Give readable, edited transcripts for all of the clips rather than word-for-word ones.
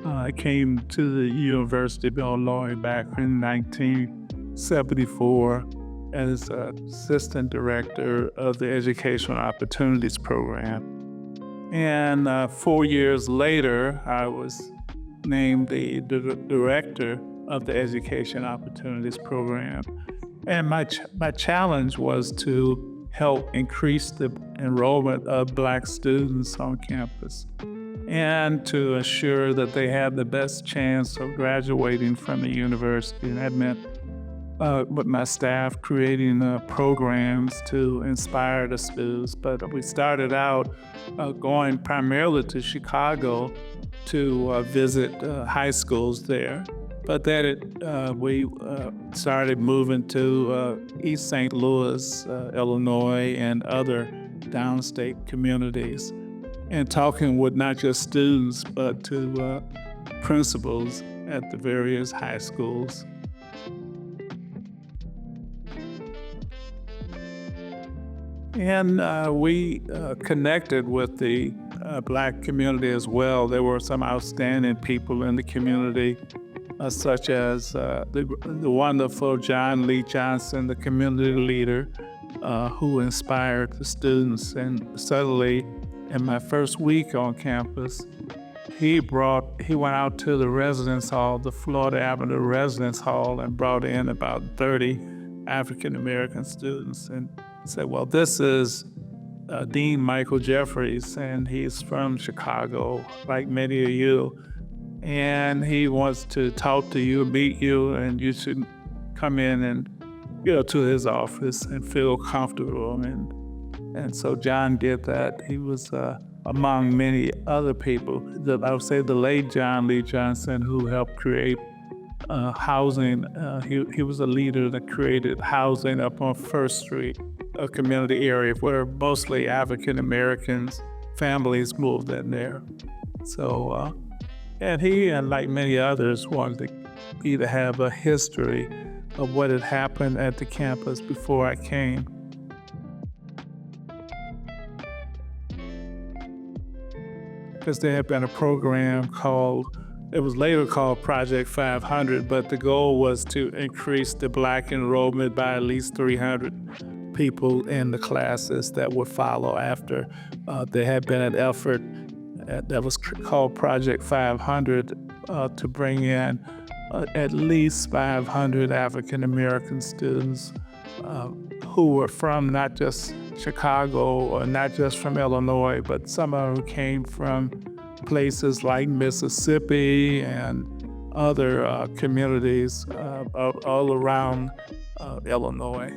I came to the University of Lloyd back in 1974 as assistant director of the Educational Opportunities Program. And 4 years later, I was named the director of the Education Opportunities Program. And my challenge was to help increase the enrollment of Black students on campus and to ensure that they had the best chance of graduating from the university. And that meant with my staff creating programs to inspire the students. But we started out going primarily to Chicago to visit high schools there. But then we started moving to East St. Louis, Illinois, and other downstate communities, and talking with not just students, but to principals at the various high schools. And we connected with the Black community as well. There were some outstanding people in the community, such as the wonderful John Lee Johnson, the community leader, who inspired the students. And suddenly, in my first week on campus, he went out to the residence hall, the Florida Avenue Residence Hall, and brought in about 30 African American students and said, well, this is Dean Michael Jeffries, and he's from Chicago, like many of you, and he wants to talk to you, meet you, and you should come in and to his office and feel comfortable. And so John did that. He was among many other people. I would say the late John Lee Johnson, who helped create housing. He was a leader that created housing up on First Street, a community area where mostly African Americans families moved in there. So, and he and like many others wanted me to have a history of what had happened at the campus before I came. Because there had been a program it was later called Project 500, but the goal was to increase the Black enrollment by at least 300 people in the classes that would follow after. There had been an effort that was called Project 500 to bring in at least 500 African American students who were from not just Chicago or not just from Illinois, but some of them came from places like Mississippi and other communities all around Illinois.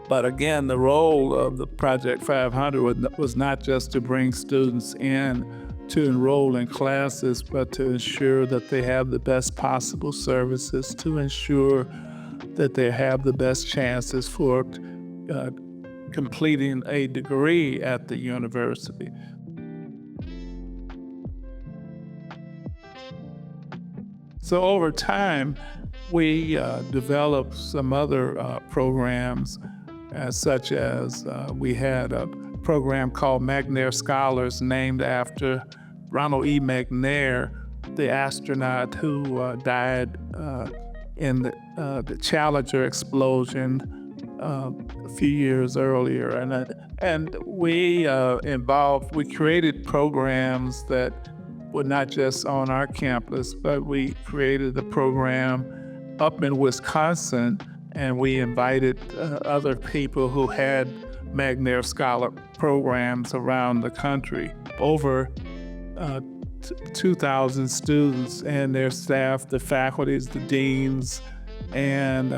But again, the role of the Project 500 was not just to bring students in to enroll in classes, but to ensure that they have the best possible services, to ensure that they have the best chances for completing a degree at the university. So over time, we developed some other programs, such as we had a program called McNair Scholars, named after Ronald E. McNair, the astronaut who died in the Challenger explosion a few years earlier. And we created programs that were not just on our campus, but we created a program up in Wisconsin, and we invited other people who had McNair Scholar programs around the country. Over 2,000 students and their staff, the faculties, the deans, and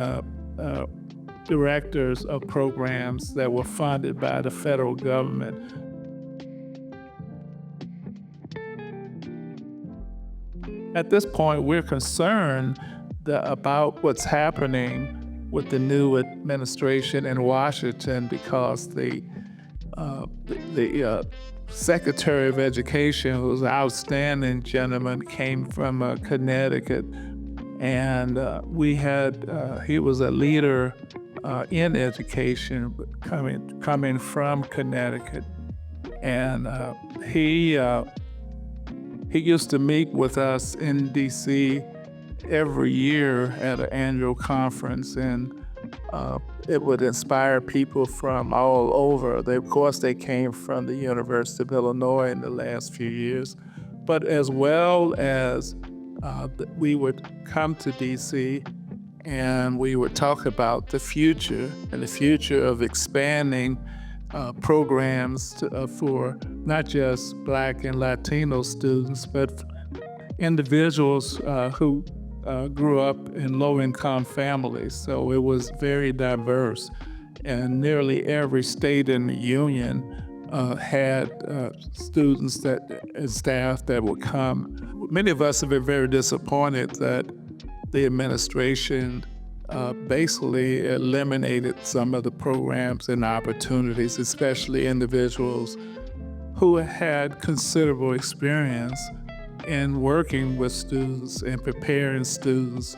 directors of programs that were funded by the federal government. At this point, we're concerned about what's happening with the new administration in Washington, because the Secretary of Education, who was an outstanding gentleman, came from Connecticut, and he was a leader in education, coming from Connecticut, and he he used to meet with us in D.C. every year at an annual conference, and it would inspire people from all over. Of course, they came from the University of Illinois in the last few years, but as well as we would come to D.C. and we would talk about the future and the future of expanding programs for not just Black and Latino students, but individuals who grew up in low-income families. So it was very diverse, and nearly every state in the union had students and staff that would come. Many of us have been very disappointed that the administration basically eliminated some of the programs and opportunities, especially individuals who had considerable experience in working with students and preparing students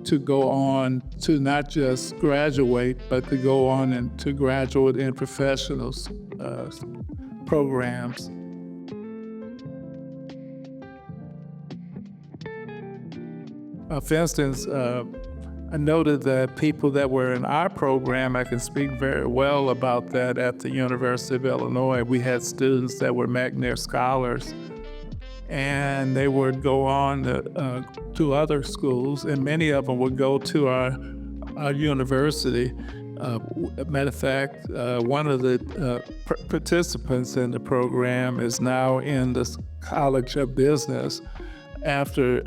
to go on to not just graduate, but to go on into graduate and professional programs. For instance, I noted that people that were in our program, I can speak very well about that at the University of Illinois. We had students that were Magna Scholars, and they would go on to other schools, and many of them would go to our university. Matter of fact, one of the participants in the program is now in the College of Business after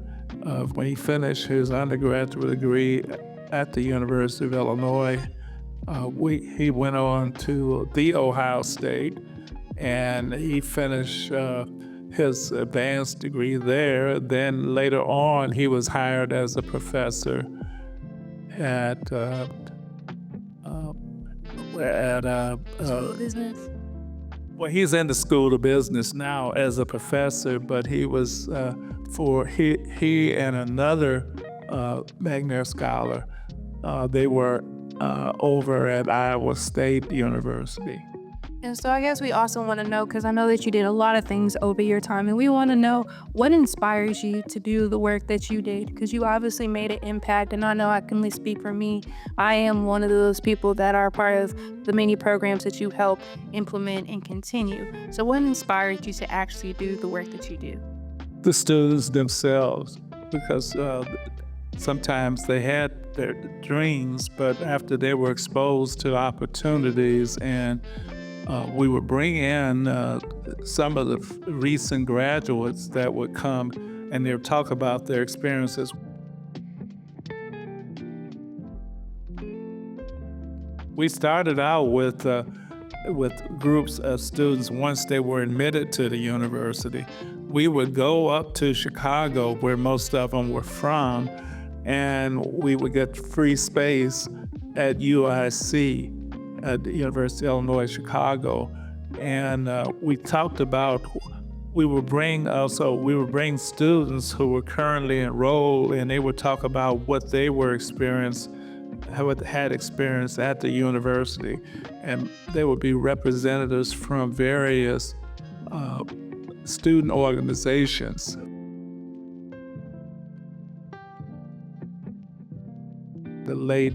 when he finished his undergraduate degree at the University of Illinois. He went on to the Ohio State, and he finished his advanced degree there. Then later on, he was hired as a professor at School of Business. Well, he's in the School of Business now as a professor, but he was he and another Magna Scholar. They were over at Iowa State University. And so I guess we also want to know, because I know that you did a lot of things over your time, and we want to know what inspires you to do the work that you did, because you obviously made an impact, and I know I can only speak for me. I am one of those people that are part of the many programs that you help implement and continue. So what inspired you to actually do the work that you do? The students themselves, because sometimes they had their dreams, but after they were exposed to opportunities, and we would bring in some of the recent graduates that would come, and they would talk about their experiences. We started out with groups of students once they were admitted to the university. We would go up to Chicago, where most of them were from, and we would get free space at UIC, at the University of Illinois, Chicago. And we talked about, we would bring students who were currently enrolled, and they would talk about what they were had experienced at the university. And there would be representatives from various student organizations. The late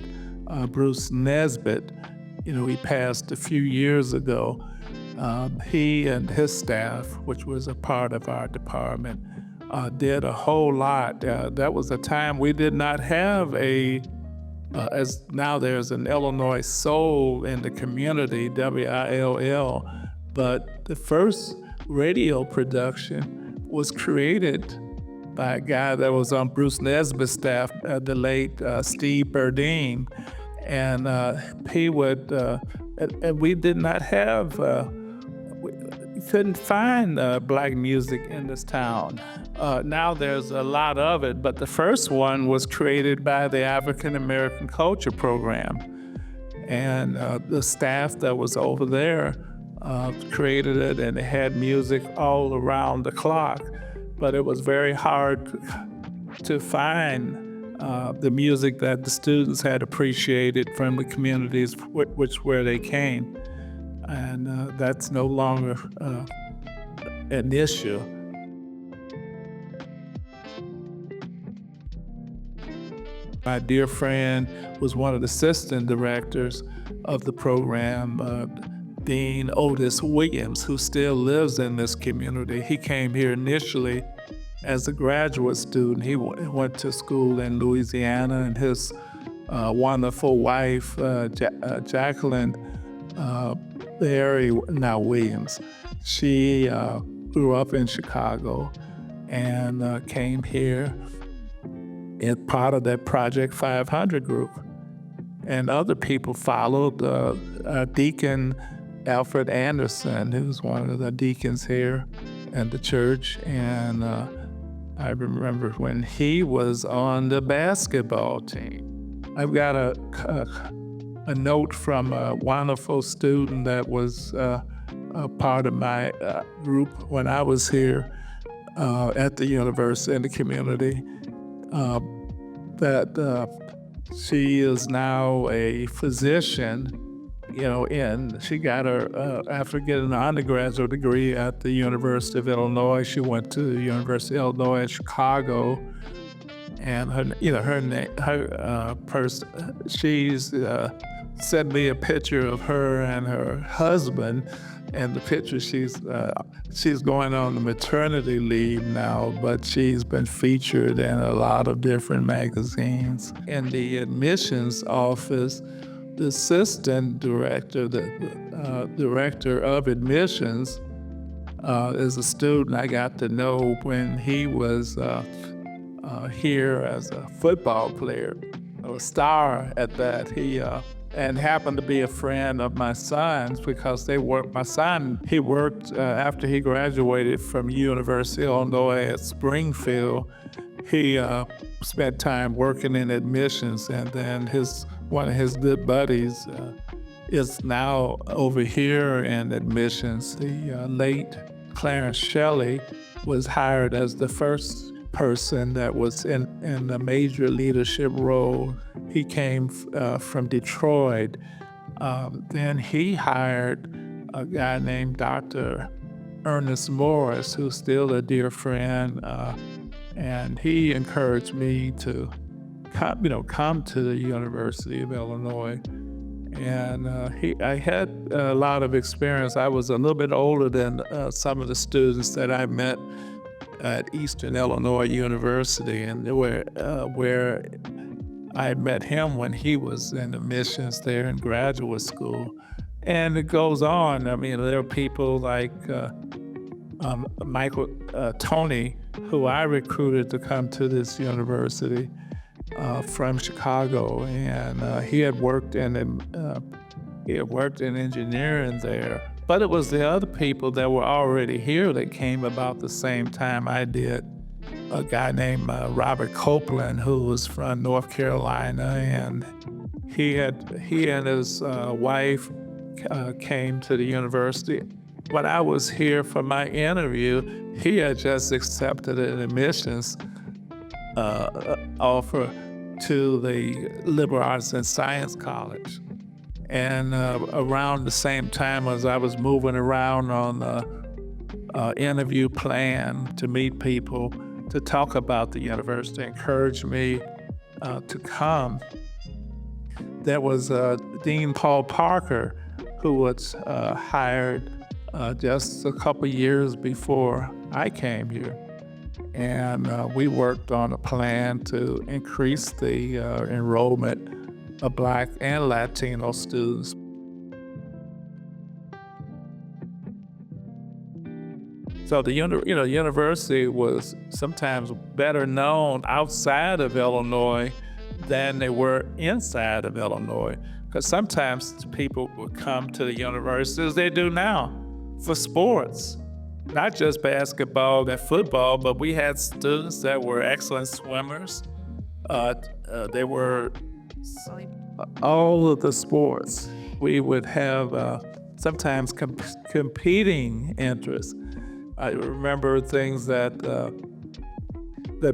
Bruce Nesbitt, he passed a few years ago. He and his staff, which was a part of our department, did a whole lot. That was a time we did not have as now there's an Illinois Soul in the community, WILL, but the first radio production was created by a guy that was on Bruce Nesbitt's staff, the late Steve Burdine. And he would, and we did not have, we couldn't find Black music in this town. Now there's a lot of it, but the first one was created by the African American Culture Program. And the staff that was over there created it, and it had music all around the clock. But it was very hard to find the music that the students had appreciated from the communities where they came. And that's no longer an issue. My dear friend was one of the assistant directors of the program, Dean Otis Williams, who still lives in this community. He came here initially as a graduate student. He went to school in Louisiana, and his wonderful wife, Jacqueline now Williams, she grew up in Chicago and came here as part of that Project 500 group. And other people followed. Deacon Alfred Anderson, who's one of the deacons here at the church, and I remember when he was on the basketball team. I've got a note from a wonderful student that was a part of my group when I was here at the university in the community, that she is now a physician, and she got her, after getting an undergraduate degree at the University of Illinois, she went to the University of Illinois in Chicago, and she's sent me a picture of her and her husband, and the picture, she's going on the maternity leave now, but she's been featured in a lot of different magazines. In the admissions office, the assistant director, the director of admissions, is a student I got to know when he was here as a football player, a star at that. He and happened to be a friend of my son's because they worked. My son, he worked after he graduated from University of Illinois at Springfield. He spent time working in admissions, and then one of his good buddies is now over here in admissions. The late Clarence Shelley was hired as the first person that was in a major leadership role. He came from Detroit. Then he hired a guy named Dr. Ernest Morris, who's still a dear friend, and he encouraged me to come to the University of Illinois. And I had a lot of experience. I was a little bit older than some of the students that I met at Eastern Illinois University, and where I met him when he was in admissions there in graduate school. And it goes on. I mean, there are people like Michael Tony, who I recruited to come to this university from Chicago, and he had worked in engineering there. But it was the other people that were already here that came about the same time I did. A guy named Robert Copeland, who was from North Carolina, and he and his wife came to the university. When I was here for my interview, he had just accepted an admissions offer to the Liberal Arts and Science College. And around the same time as I was moving around on the interview plan to meet people, to talk about the university, encouraged me to come. There was Dean Paul Parker, who was hired just a couple years before I came here. And we worked on a plan to increase the enrollment of Black and Latino students. So the university was sometimes better known outside of Illinois than they were inside of Illinois, because sometimes people would come to the university, as they do now, for sports. Not just basketball and football, but we had students that were excellent swimmers. They were all of the sports. We would have sometimes competing interests. I remember things that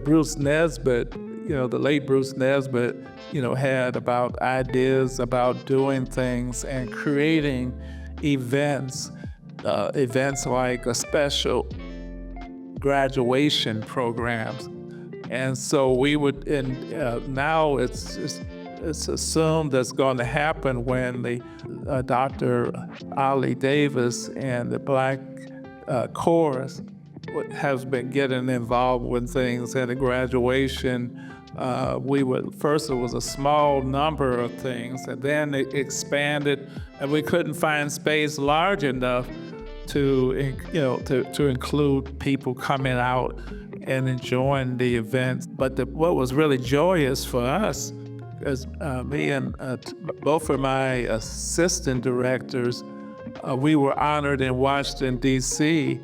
Bruce Nesbitt, the late Bruce Nesbitt, had about ideas about doing things and creating events like a special graduation programs And so we would, and now it's assumed that's going to happen when the Dr. Ali Davis and the Black chorus has been getting involved with things at a graduation. We would first, it was a small number of things, and then it expanded, and we couldn't find space large enough to include people coming out and enjoying the events. But what was really joyous for us, as me and both of my assistant directors, we were honored in Washington, D.C.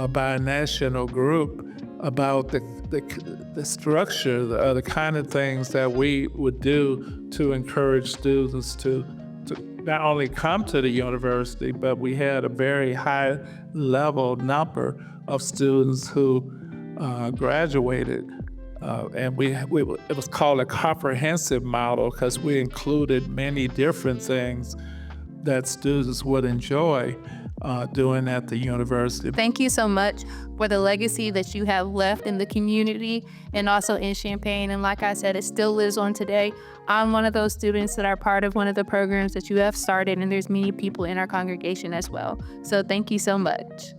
By a national group about the structure, the kind of things that we would do to encourage students to not only come to the university, but we had a very high level number of students who graduated. And it was called a comprehensive model because we included many different things that students would enjoy doing at the university. Thank you so much for the legacy that you have left in the community and also in Champaign. And like I said, it still lives on today. I'm one of those students that are part of one of the programs that you have started, and there's many people in our congregation as well. So thank you so much.